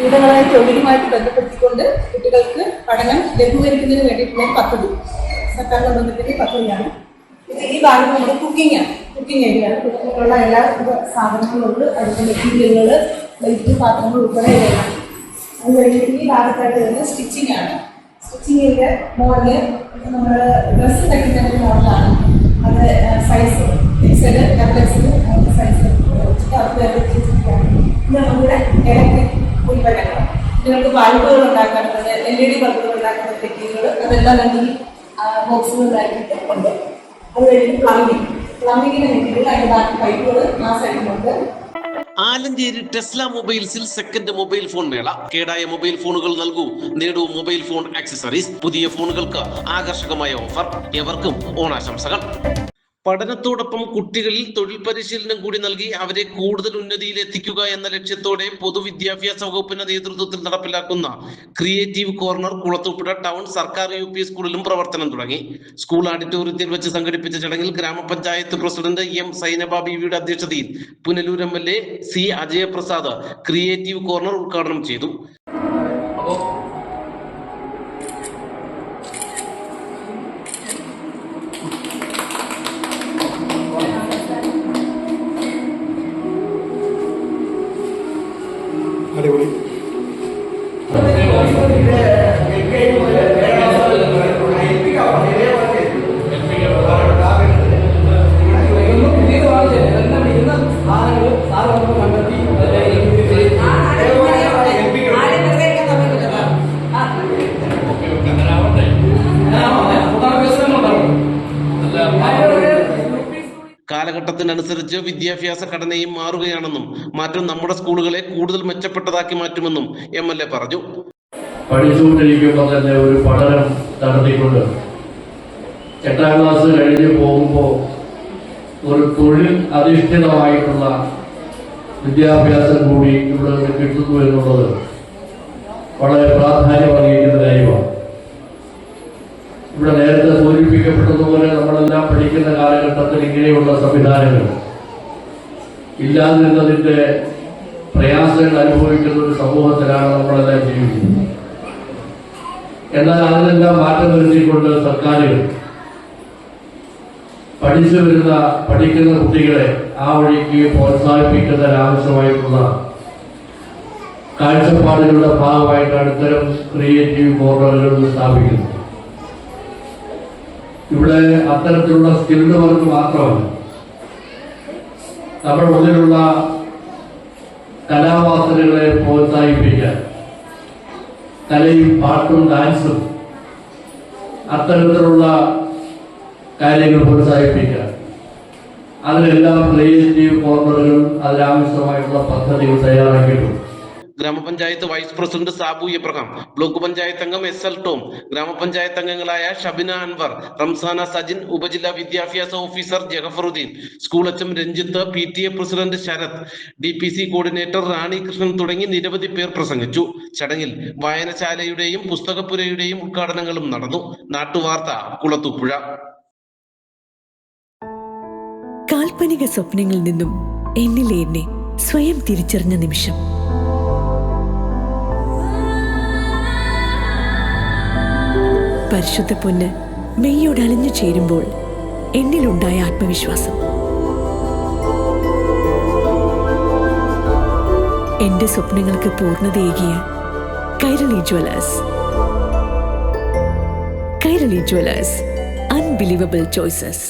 വിവിധങ്ങളായ തൊഴിലുമായിട്ട് ബന്ധപ്പെടുത്തിക്കൊണ്ട് കുട്ടികൾക്ക് പഠനം ലഘൂകരിക്കുന്നതിന് വേണ്ടിയിട്ടുള്ള പദ്ധതി സർക്കാരിന്റെ ബന്ധത്തിന്റെ പദ്ധതിയാണ്. ഈ ഭാഗത്ത് നമ്മുടെ കുക്കിംഗ് ഏരിയയാണ്. കുക്കിങ്ങിലുള്ള എല്ലാ സാധനങ്ങളുണ്ട്, അതിൻ്റെ മെറ്റീരിയലുകൾ, പ്ലേറ്റ്, പാത്രങ്ങൾ ഉൾപ്പെടെ ഇവയാണ്. അത് കഴിഞ്ഞിട്ട് ഈ ഭാഗത്തായിട്ട് വരുന്നത് സ്റ്റിച്ചിങ് ആണ്. സ്റ്റിച്ചിങ്ങിൻ്റെ മോഡല് നമ്മൾ ഡ്രസ്സ് തയ്ക്കുന്നതിൻ്റെ മോഡലാണ്. അത് സൈസ് XL, XXL സൈസ് വെച്ചിട്ട് അത് വെച്ചിട്ടാണ്. ഇത് നമ്മുടെ ഇലക്ട്രിക് ഉൽപ്പന്നങ്ങൾ. നിങ്ങൾക്ക് ബൾബുകൾ ഉണ്ടാക്കാനുള്ളത്, LED ബൾബുകൾ ഉണ്ടാക്കുന്ന മെറ്റീരിയലുകൾ, അതെല്ലാം രണ്ട് ബോക്സുകളിലാക്കിയിട്ട് ഉണ്ട്. അത് കഴിഞ്ഞിട്ട് പ്ലംബിങ്ങിന്റെ മെറ്റീരിയൽ, അതിൻ്റെ ബാക്കി പൈപ്പുകൾ ആ സൈഡിലുണ്ട്. ആലഞ്ചേരി ടെസ്ല മൊബൈൽസിൽ സെക്കൻഡ് മൊബൈൽ ഫോൺ മേള. കേടായ മൊബൈൽ ഫോണുകൾ നൽകൂ, നേടൂ മൊബൈൽ ഫോൺ ആക്സസറീസ്. പുതിയ ഫോണുകൾക്ക് ആകർഷകമായ ഓഫർ. എവർക്കും ഓണാശംസകൾ. പഠനത്തോടൊപ്പം കുട്ടികളിൽ തൊഴിൽ പരിശീലനം കൂടി നൽകി അവരെ കൂടുതൽ ഉന്നതിയിൽ എത്തിക്കുക എന്ന ലക്ഷ്യത്തോടെ പൊതുവിദ്യാഭ്യാസ വകുപ്പിന്റെ നേതൃത്വത്തിൽ നടപ്പിലാക്കുന്ന ക്രിയേറ്റീവ് കോർണർ കുളത്തൂപ്പുഴ ടൗൺ സർക്കാർ UP സ്കൂളിലും പ്രവർത്തനം തുടങ്ങി. സ്കൂൾ ഓഡിറ്റോറിയത്തിൽ വെച്ച് സംഘടിപ്പിച്ച ചടങ്ങിൽ ഗ്രാമപഞ്ചായത്ത് പ്രസിഡന്റ് M സൈനബ ബീവിയുടെ അധ്യക്ഷതയിൽ Punalur MLA C Ajayaprasad creative corner ഉദ്ഘാടനം ചെയ്തു. അടിപൊളി. കാലഘട്ടത്തിനനുസരിച്ച് വിദ്യാഭ്യാസ ഘടനയും മാറുകയാണെന്നും മാറ്റം നമ്മുടെ സ്കൂളുകളെ കൂടുതൽ മെച്ചപ്പെട്ടതാക്കി മാറ്റുമെന്നും MLA പറഞ്ഞു. പഠിച്ചുകൊണ്ടിരിക്കുമ്പോൾ തന്നെ ഒരു പഠനം നടത്തിക്കൊണ്ട് 8ാം ക്ലാസ് കഴിഞ്ഞ് പോകുമ്പോൾ ഒരു തൊഴിൽ അധിഷ്ഠിതമായിട്ടുള്ള വിദ്യാഭ്യാസം കൂടി ഇവിടെ കിട്ടുന്നു എന്നുള്ളത് വളരെ പ്രാധാന്യം അറിയിക്കുന്ന കാര്യമാണ്. ഇവിടെ നേരത്തെ സൂചിപ്പിക്കപ്പെട്ടതുപോലെ നമ്മളെല്ലാം പഠിക്കുന്ന കാലഘട്ടത്തിൽ ഇങ്ങനെയുള്ള സംവിധാനങ്ങൾ ഇല്ലാതിരുന്നതിൻ്റെ പ്രയാസങ്ങൾ അനുഭവിക്കുന്ന ഒരു സമൂഹത്തിലാണ് നമ്മളെല്ലാം ജീവിക്കുന്നത്. എന്നാൽ അതിനെല്ലാം മാറ്റം വരുത്തിക്കൊണ്ട് സർക്കാരുകൾ പഠിക്കുന്ന കുട്ടികളെ ആ വഴിക്ക് പ്രോത്സാഹിപ്പിക്കുന്നതിനാവശ്യമായിട്ടുള്ള കാഴ്ചപ്പാടുകളുടെ ഭാഗമായിട്ടാണ് ഇത്തരം ക്രിയേറ്റീവ് കോർണറുകൾ സ്ഥാപിക്കുന്നത്. ഇവിടെ അത്തരത്തിലുള്ള സ്കിൽഡ് വർക്ക് മാത്രമല്ല, നമ്മുടെ ഉള്ളിലുള്ള കലാവാസനകളെ പ്രോത്സാഹിപ്പിക്കാൻ കലയും പാട്ടും ഡാൻസും അത്തരത്തിലുള്ള കാര്യങ്ങൾ പ്രോത്സാഹിപ്പിക്കാൻ അതിനെല്ലാം ക്രിയേറ്റീവ് കോർണറുകൾ അതിനാവശ്യമായിട്ടുള്ള പദ്ധതികൾ തയ്യാറാക്കിയിട്ടുണ്ട്. Grama panchayat vice president Sabu Abraham, block panchayat അംഗം SL ടോം, ഗ്രാമപഞ്ചായത്ത് അംഗങ്ങളായ ഷബിന അൻവർ, റംസാന സജിൻ, ഉപജില്ലാ വിദ്യാഭ്യാസ officer Jahafaruddeen, school HM Ranjith, PTA president Sarath, DPC coordinator Rani Krishnan തുടങ്ങി നിരവധി പേർ പ്രസംഗിച്ചു. ചടങ്ങിൽ വായനശാലയുടെയും പുസ്തകപ്പുരയുടെയും ഉദ്ഘാടനങ്ങളും നടന്നു. നാട്ടുവാർത്ത കുളത്തൂപ്പുഴ. കാൽപ്പനിക സ്വപ്നങ്ങളിൽ നിന്നും എന്നിലെ എന്നെ സ്വയം തിരിച്ചറിഞ്ഞ നിമിഷം. പരിശുദ്ധ പൊന്ന് മെയ്യോട് അലിഞ്ഞു ചേരുമ്പോൾ എന്നിലുണ്ടായ ആത്മവിശ്വാസം, എന്റെ സ്വപ്നങ്ങൾക്ക് പൂർണ്ണതയേകിയ കൈരളി ജ്വല്ലേഴ്സ്. Unbelievable choices.